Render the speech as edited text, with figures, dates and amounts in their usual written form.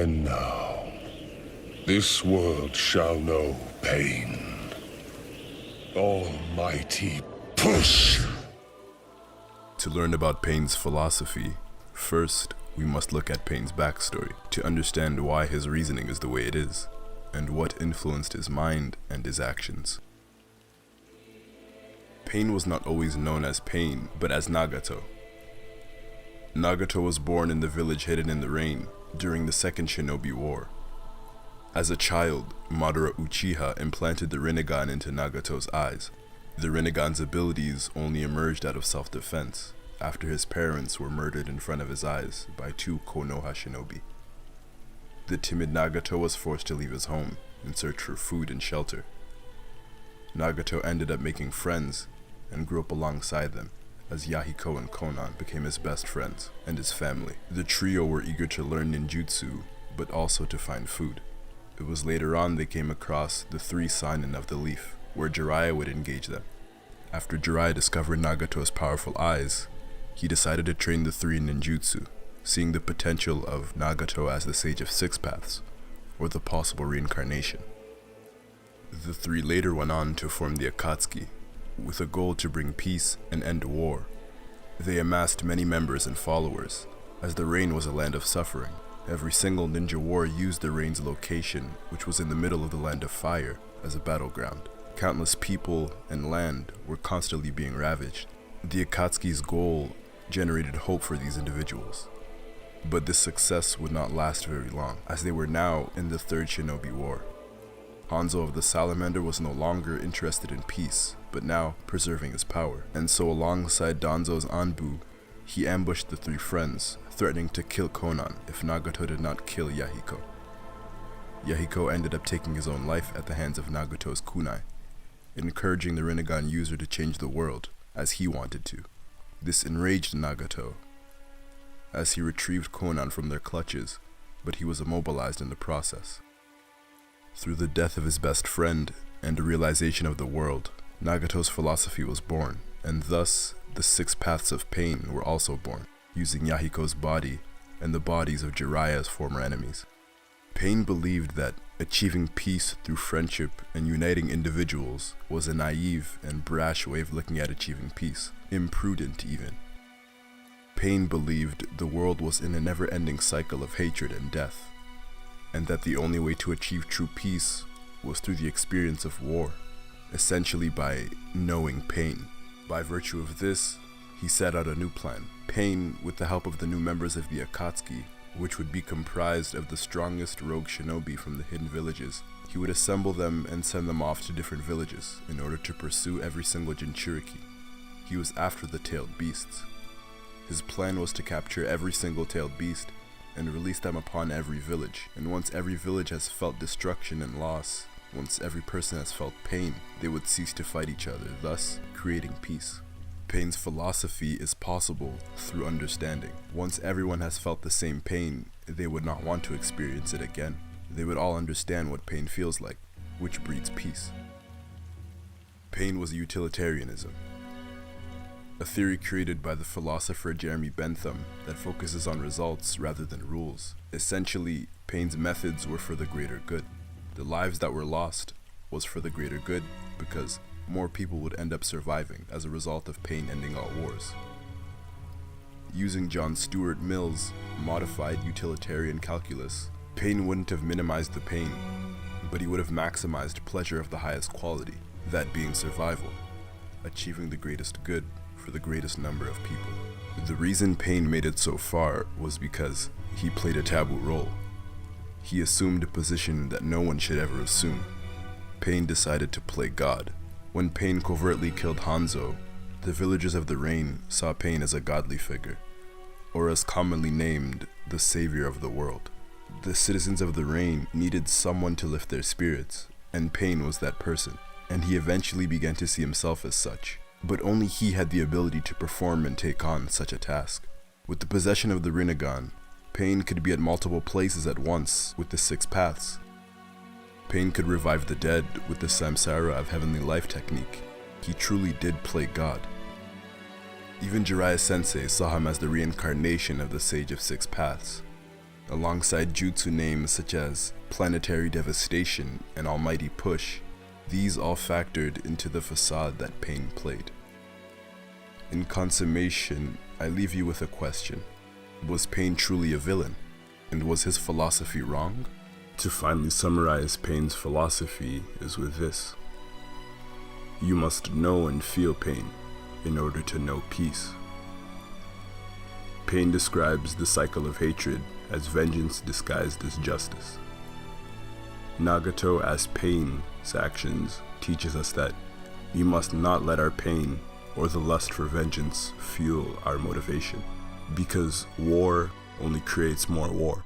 And now, this world shall know pain. Almighty push! To learn about Pain's philosophy, first we must look at Pain's backstory to understand why his reasoning is the way it is, and what influenced his mind and his actions. Pain was not always known as Pain, but as Nagato. Nagato was born in the village hidden in the rain during the Second Shinobi War. As a child, Madara Uchiha implanted the Rinnegan into Nagato's eyes. The Rinnegan's abilities only emerged out of self-defense after his parents were murdered in front of his eyes by two Konoha shinobi. The timid Nagato was forced to leave his home in search for food and shelter. Nagato ended up making friends and grew up alongside them, as Yahiko and Konan became his best friends and his family. The trio were eager to learn ninjutsu, but also to find food. It was later on they came across the three Sanin of the Leaf, where Jiraiya would engage them. After Jiraiya discovered Nagato's powerful eyes, he decided to train the three in ninjutsu, seeing the potential of Nagato as the Sage of Six Paths, or the possible reincarnation. The three later went on to form the Akatsuki, with a goal to bring peace and end war. They amassed many members and followers, as the Rain was a land of suffering. Every single ninja war used the Rain's location, which was in the middle of the Land of Fire, as a battleground. Countless people and land were constantly being ravaged. The Akatsuki's goal generated hope for these individuals. But this success would not last very long, as they were now in the Third Shinobi War. Hanzo of the Salamander was no longer interested in peace, but now preserving his power. And so alongside Danzo's Anbu, he ambushed the three friends, threatening to kill Konan if Nagato did not kill Yahiko. Yahiko ended up taking his own life at the hands of Nagato's kunai, encouraging the Rinnegan user to change the world as he wanted to. This enraged Nagato, as he retrieved Konan from their clutches, but he was immobilized in the process. Through the death of his best friend and a realization of the world, Nagato's philosophy was born, and thus the Six Paths of Pain were also born, using Yahiko's body and the bodies of Jiraiya's former enemies. Pain believed that achieving peace through friendship and uniting individuals was a naive and brash way of looking at achieving peace, imprudent even. Pain believed the world was in a never-ending cycle of hatred and death, and that the only way to achieve true peace was through the experience of war, essentially by knowing pain. By virtue of this, he set out a new plan. Pain, with the help of the new members of the Akatsuki, which would be comprised of the strongest rogue shinobi from the hidden villages, he would assemble them and send them off to different villages in order to pursue every single Jinchuriki. He was after the tailed beasts. His plan was to capture every single tailed beast and release them upon every village, and once every village has felt destruction and loss, once every person has felt pain, they would cease to fight each other, thus creating peace. Pain's philosophy is possible through understanding. Once everyone has felt the same pain, they would not want to experience it again. They would all understand what pain feels like, which breeds peace. Pain was utilitarianism, a theory created by the philosopher Jeremy Bentham that focuses on results rather than rules. Essentially, Pain's methods were for the greater good. The lives that were lost was for the greater good because more people would end up surviving as a result of Pain ending all wars. Using John Stuart Mill's modified utilitarian calculus, Pain wouldn't have minimized the pain, but he would have maximized pleasure of the highest quality, that being survival, achieving the greatest good for the greatest number of people. The reason Pain made it so far was because he played a taboo role. He assumed a position that no one should ever assume. Pain decided to play God. When Pain covertly killed Hanzo, the villagers of the Rain saw Pain as a godly figure, or as commonly named, the savior of the world. The citizens of the Rain needed someone to lift their spirits, and Pain was that person, and he eventually began to see himself as such. But only he had the ability to perform and take on such a task. With the possession of the Rinnegan, Pain could be at multiple places at once with the Six Paths. Pain could revive the dead with the Samsara of Heavenly Life technique. He truly did play God. Even Jiraiya Sensei saw him as the reincarnation of the Sage of Six Paths, Alongside jutsu names such as Planetary Devastation and Almighty Push, these all factored into the facade that Pain played. In consummation, I leave you with a question. Was Pain truly a villain? And was his philosophy wrong? To finally summarize Pain's philosophy is with this. You must know and feel pain in order to know peace. Pain describes the cycle of hatred as vengeance disguised as justice. Nagato as Pain's actions teaches us that we must not let our pain or the lust for vengeance fuel our motivation, because war only creates more war.